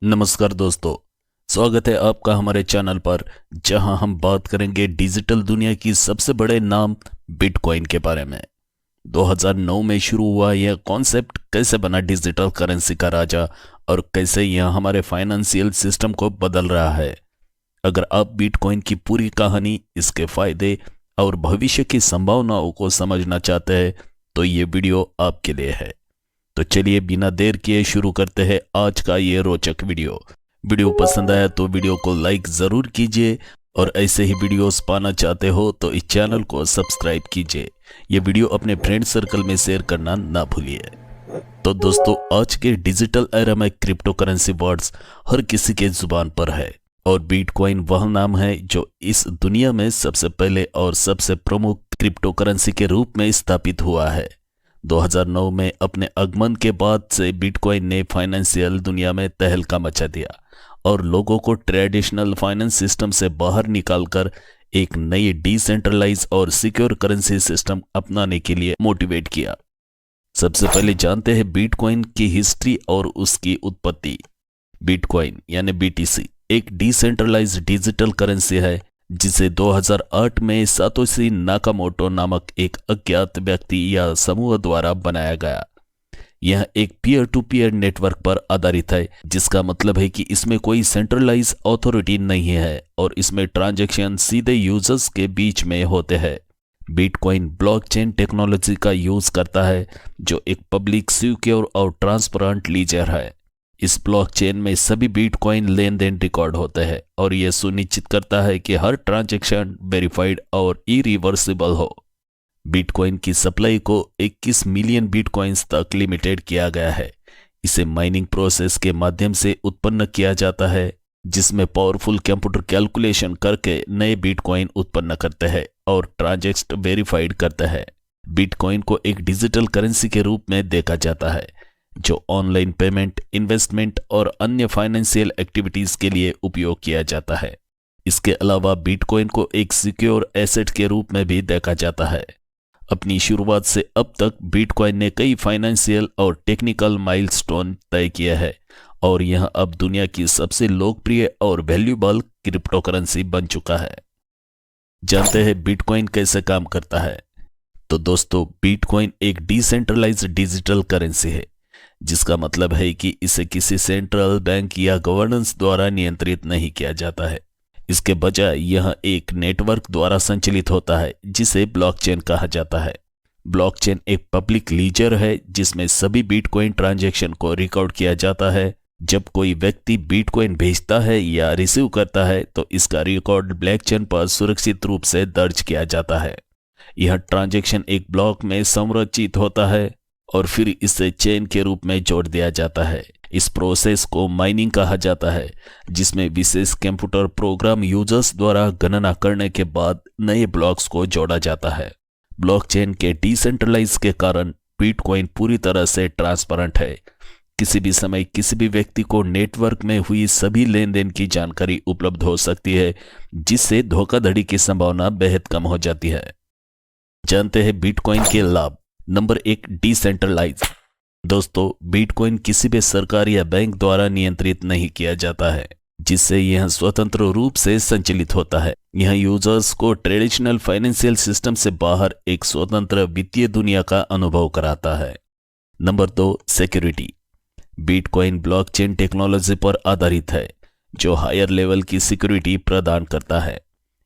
नमस्कार दोस्तों। स्वागत है आपका हमारे चैनल पर, जहां हम बात करेंगे डिजिटल दुनिया की सबसे बड़े नाम बिटकॉइन के बारे में। 2009 में शुरू हुआ यह कॉन्सेप्ट कैसे बना डिजिटल करेंसी का राजा और कैसे यह हमारे फाइनेंशियल सिस्टम को बदल रहा है। अगर आप बिटकॉइन की पूरी कहानी, इसके फायदे और भविष्य की संभावनाओं को समझना चाहते हैं तो ये वीडियो आपके लिए है। तो चलिए बिना देर किए शुरू करते हैं आज का ये रोचक वीडियो पसंद आया तो वीडियो को लाइक ज़रूर कीजिए और ऐसे ही वीडियोस पाना चाहते हो तो इस चैनल को सब्सक्राइब कीजिए। ये वीडियो अपने फ्रेंड सर्कल में शेयर करना ना भूलिए। तो दोस्तों, आज के डिजिटल एरा में क्रिप्टो करेंसी वर्ड्स हर किसी के जुबान पर है और बिटकॉइन वह नाम है जो इस दुनिया में सबसे पहले और सबसे प्रमुख क्रिप्टो करेंसी के रूप में स्थापित हुआ है। 2009 में अपने आगमन के बाद से बिटकॉइन ने फाइनेंशियल दुनिया में तहलका मचा दिया और लोगों को ट्रेडिशनल फाइनेंस सिस्टम से बाहर निकालकर एक नई डिसेंट्रलाइज और सिक्योर करेंसी सिस्टम अपनाने के लिए मोटिवेट किया। सबसे पहले जानते हैं बिटकॉइन की हिस्ट्री और उसकी उत्पत्ति। बिटकॉइन यानी बीटीसी एक डिसेंट्रलाइज्ड डिजिटल करेंसी है जिसे 2008 में सातोशी नाकामोटो नामक एक अज्ञात व्यक्ति या समूह द्वारा बनाया गया। यह एक पीयर टू पीयर नेटवर्क पर आधारित है, जिसका मतलब है कि इसमें कोई सेंट्रलाइज अथॉरिटी नहीं है और इसमें ट्रांजैक्शन सीधे यूजर्स के बीच में होते हैं। बिटकॉइन ब्लॉकचेन टेक्नोलॉजी का यूज करता है जो एक पब्लिक, सिक्योर और ट्रांसपेरेंट लीजर है। इस ब्लॉकचेन में सभी बिटकॉइन लेन देन रिकॉर्ड होते हैं और यह सुनिश्चित करता है कि हर ट्रांजैक्शन वेरीफाइड और इरिवर्सिबल हो। बिटकॉइन की सप्लाई को 21 मिलियन बिटकॉइंस तक लिमिटेड किया गया है। इसे माइनिंग प्रोसेस के माध्यम से उत्पन्न किया जाता है, जिसमें पावरफुल कंप्यूटर कैलकुलेशन करके नए बिटकॉइन उत्पन्न करते हैं और ट्रांजैक्शन वेरीफाइड करते हैं। बिटकॉइन को एक डिजिटल करेंसी के रूप में देखा जाता है जो ऑनलाइन पेमेंट, इन्वेस्टमेंट और अन्य फाइनेंशियल एक्टिविटीज के लिए उपयोग किया जाता है। इसके अलावा बिटकॉइन को एक सिक्योर एसेट के रूप में भी देखा जाता है। अपनी शुरुआत से अब तक बिटकॉइन ने कई फाइनेंशियल और टेक्निकल माइलस्टोन तय किए हैं और यह अब दुनिया की सबसे लोकप्रिय और वैल्यूएबल क्रिप्टो करेंसी बन चुका है। जानते हैं बिटकॉइन कैसे काम करता है। तो दोस्तों, बिटकॉइन एक डिसेंट्रलाइज्ड डिजिटल करेंसी है, जिसका मतलब है कि इसे किसी सेंट्रल बैंक या गवर्नेंस द्वारा नियंत्रित नहीं किया जाता है। इसके बजाय यह एक नेटवर्क द्वारा संचालित होता है जिसे ब्लॉकचेन कहा जाता है। ब्लॉकचेन एक पब्लिक लीजर है जिसमें सभी बिटकॉइन ट्रांजैक्शन को रिकॉर्ड किया जाता है। जब कोई व्यक्ति बिटकॉइन भेजता है या रिसीव करता है तो इसका रिकॉर्ड ब्लॉकचेन पर सुरक्षित रूप से दर्ज किया जाता है। यह ट्रांजैक्शन एक ब्लॉक में संरचित होता है और फिर इसे चेन के रूप में जोड़ दिया जाता है। इस प्रोसेस को माइनिंग कहा जाता है, जिसमें विशेष कंप्यूटर प्रोग्राम यूजर्स द्वारा गणना करने के बाद नए ब्लॉक्स को जोड़ा जाता है। ब्लॉकचेन के डिसेंट्रलाइज के कारण बिटकॉइन पूरी तरह से ट्रांसपेरेंट है। किसी भी समय किसी भी व्यक्ति को नेटवर्क में हुई सभी लेन देन की जानकारी उपलब्ध हो सकती है, जिससे धोखाधड़ी की संभावना बेहद कम हो जाती है। जानते हैं बिटकॉइन के लाभ। Number 1, decentralise. दोस्तों, बिटकॉइन किसी भी सरकार या बैंक द्वारा नियंत्रित नहीं किया जाता है, जिससे यह स्वतंत्र रूप से संचालित होता है। यह यूजर्स को ट्रेडिशनल फाइनेंशियल सिस्टम से बाहर एक स्वतंत्र वित्तीय दुनिया का अनुभव कराता है। Number 2, security. Bitcoin blockchain technology पर आधारित है जो हायर लेवल की सिक्योरिटी प्रदान करता है।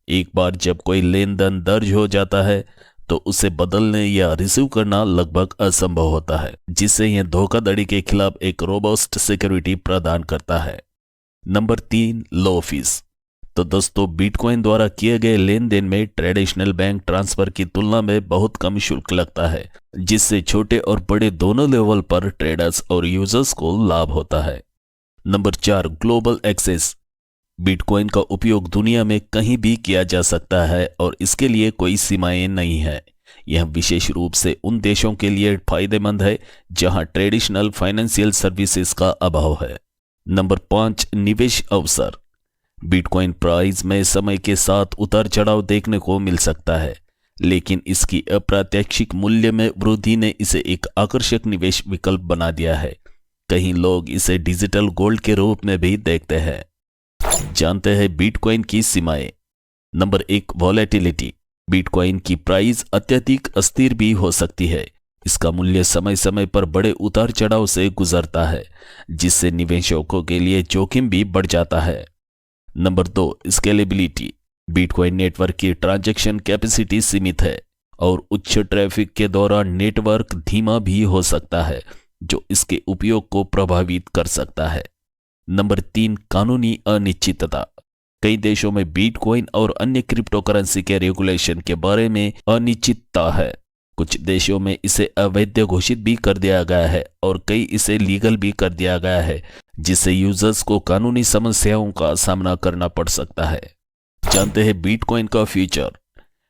एक बार जब कोई लेन देन दर्ज हो जाता है तो उसे बदलने या रिसीव करना लगभग असंभव होता है, जिससे यह धोखाधड़ी के खिलाफ एक रोबस्ट सिक्योरिटी प्रदान करता है। नंबर 3, लो फीस। तो दोस्तों, बिटकॉइन द्वारा किए गए लेन देन में ट्रेडिशनल बैंक ट्रांसफर की तुलना में बहुत कम शुल्क लगता है, जिससे छोटे और बड़े दोनों लेवल पर ट्रेडर्स और यूजर्स को लाभ होता है। Number 4, global access. बिटकॉइन का उपयोग दुनिया में कहीं भी किया जा सकता है और इसके लिए कोई सीमाएं नहीं है। यह विशेष रूप से उन देशों के लिए फायदेमंद है जहां ट्रेडिशनल फाइनेंशियल सर्विसेज का अभाव है। नंबर 5, निवेश अवसर। बिटकॉइन प्राइस में समय के साथ उतार चढ़ाव देखने को मिल सकता है, लेकिन इसकी अप्रत्याशित मूल्य में वृद्धि ने इसे एक आकर्षक निवेश विकल्प बना दिया है। कई लोग इसे डिजिटल गोल्ड के रूप में भी देखते हैं। जानते हैं बिटकॉइन की सीमाएं। Number 1, volatility. बिटकॉइन की प्राइस अत्यधिक अस्थिर भी हो सकती है। इसका मूल्य समय समय पर बड़े उतार चढ़ाव से गुजरता है, जिससे निवेशकों के लिए जोखिम भी बढ़ जाता है। Number 2, scalability. बिटकॉइन नेटवर्क की ट्रांजैक्शन कैपेसिटी सीमित है और उच्च ट्रैफिक के दौरान नेटवर्क धीमा भी हो सकता है, जो इसके उपयोग को प्रभावित कर सकता है। नंबर 3, कानूनी अनिश्चितता। कई देशों में बिटकॉइन और अन्य क्रिप्टो करेंसी के रेगुलेशन के बारे में अनिश्चितता है। कुछ देशों में इसे अवैध घोषित भी कर दिया गया है और कई इसे लीगल भी कर दिया गया है, जिससे यूजर्स को कानूनी समस्याओं का सामना करना पड़ सकता है। जानते हैं बिटकॉइन का फ्यूचर।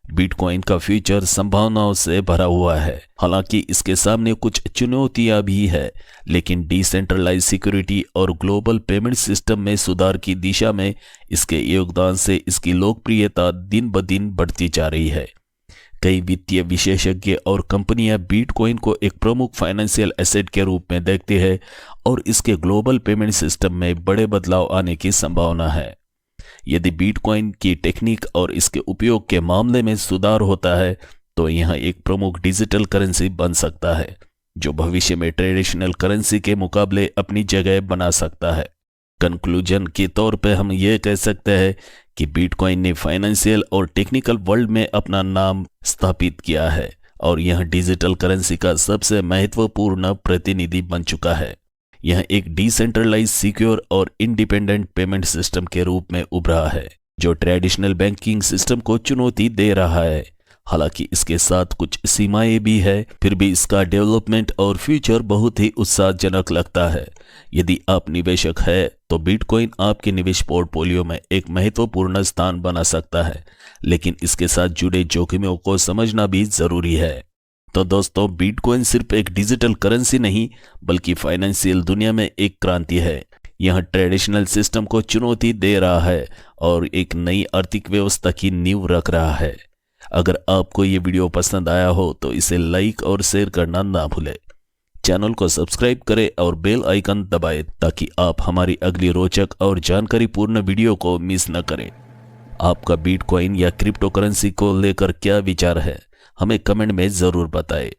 बिटकॉइन का फ्यूचर संभावनाओं से भरा हुआ है। हालांकि इसके सामने कुछ चुनौतियां भी है, लेकिन डिसेंट्रलाइज सिक्योरिटी और ग्लोबल पेमेंट सिस्टम में सुधार की दिशा में इसके योगदान से इसकी लोकप्रियता दिन ब दिन बढ़ती जा रही है। कई वित्तीय विशेषज्ञ और कंपनियां बिटकॉइन को एक प्रमुख फाइनेंशियल एसेट के रूप में देखती है और इसके ग्लोबल पेमेंट सिस्टम में बड़े बदलाव आने की संभावना है। यदि बिटकॉइन की टेक्निक और इसके उपयोग के मामले में सुधार होता है तो यह एक प्रमुख डिजिटल करेंसी बन सकता है, जो भविष्य में ट्रेडिशनल करेंसी के मुकाबले अपनी जगह बना सकता है। कंक्लूजन के तौर पे हम ये कह सकते हैं कि बिटकॉइन ने फाइनेंशियल और टेक्निकल वर्ल्ड में अपना नाम स्थापित किया है और यह डिजिटल करेंसी का सबसे महत्वपूर्ण प्रतिनिधि बन चुका है। यह एक डिसेंट्रलाइज, सिक्योर और इंडिपेंडेंट पेमेंट सिस्टम के रूप में उभरा है, जो ट्रेडिशनल बैंकिंग सिस्टम को चुनौती दे रहा है। हालांकि इसके साथ कुछ सीमाएं भी है, फिर भी इसका डेवलपमेंट और फ्यूचर बहुत ही उत्साहजनक लगता है। यदि आप निवेशक है तो बिटकॉइन आपके निवेश पोर्टफोलियो में एक महत्वपूर्ण स्थान बना सकता है, लेकिन इसके साथ जुड़े जोखिमों को समझना भी जरूरी है। तो दोस्तों, बिटकॉइन सिर्फ एक डिजिटल करेंसी नहीं बल्कि फाइनेंशियल दुनिया में एक क्रांति है। यह ट्रेडिशनल सिस्टम को चुनौती दे रहा है और एक नई आर्थिक व्यवस्था की नींव रख रहा है। अगर आपको ये वीडियो पसंद आया हो तो इसे लाइक और शेयर करना ना भूलें। चैनल को सब्सक्राइब करें और बेल आइकन दबाएं ताकि आप हमारी अगली रोचक और जानकारीपूर्ण वीडियो को मिस न करें। आपका बिटकॉइन या क्रिप्टो करेंसी को लेकर क्या विचार है, हमें कमेंट में ज़रूर बताएं।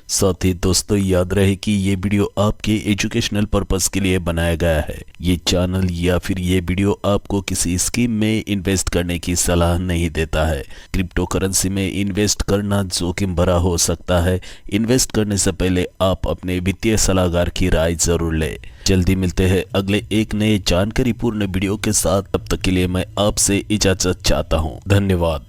साथ ही दोस्तों, याद रहे कि ये वीडियो आपके एजुकेशनल पर्पस के लिए बनाया गया है। ये चैनल या फिर ये वीडियो आपको किसी स्कीम में इन्वेस्ट करने की सलाह नहीं देता है। क्रिप्टो करेंसी में इन्वेस्ट करना जोखिम भरा हो सकता है। इन्वेस्ट करने से पहले आप अपने वित्तीय सलाहकार की राय जरूर लें। जल्दी मिलते हैं अगले एक नए जानकारीपूर्ण वीडियो के साथ। तब तक के लिए मैं आपसे इजाजत चाहता हूँ। धन्यवाद।